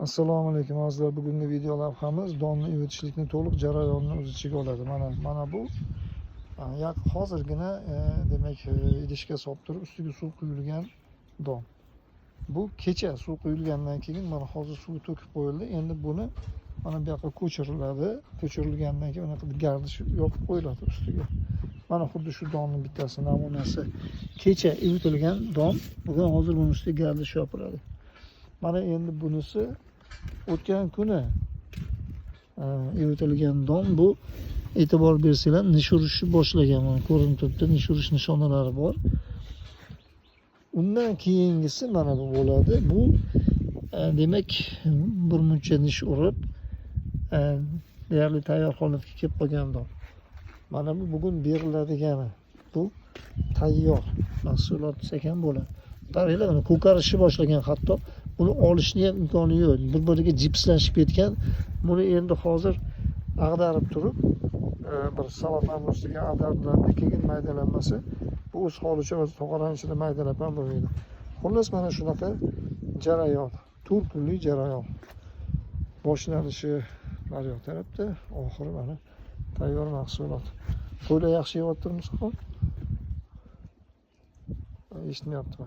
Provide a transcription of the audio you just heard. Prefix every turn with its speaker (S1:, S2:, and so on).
S1: Assalomu alaykum azizlar. Bugungi video lavhamiz donni ivitishlikni to'liq jarayonni o'z ichiga oladi. Mana bu hozirgina demak idishga solib turib ustiga suv quyilgan don. Bu kecha suv quyilgandan keyin mana hozir suv to'kib qo'yildi. Endi buni mana bu yoqqa ko'chiriladi. Ko'chirilgandan keyin unaqa gardish yopib qo'yiladi ustiga. Mana xuddi shu donni bittasi namunasi. Kecha ivitilgan don. Bugun hozir buni ustiga gardish yopiladi. Mana endi bunisi o'tgan kuni ivitilgan don. Bu e'tibor bersanglar nish urishni boshlagan. Mana ko'rinib turibdi, nish urish nishonalari bor. Undan keyingisi mana bu bo'ladi. Bu demak bir muncha nish urib deyarli tayyor holatga kelib qolgan don. Mana bu bugun beriladigani. Bu tayyor mahsulot ekan bo'ladi. Qaranglar, mana ko'karishni boshlagan hatto. Buni olishni ham imkoni yo'q. Bir-biriga jipslashib ketgan. Buni endi hozir ag'darib turib, bir salofan ustiga ag'dariladi, keyin maydalanmasi. Bu o'z holicha o'z tog'oraning ichida maydalab ham bo'lmaydi. Xullas mana shunaqa jarayon, 4 kunlik jarayon. Boshlanishi naryoq tarafda, oxiri mana tayyor mahsulot. Qo'ylar yaxshi yeyaptirmiz-ku? Eshitmayapti.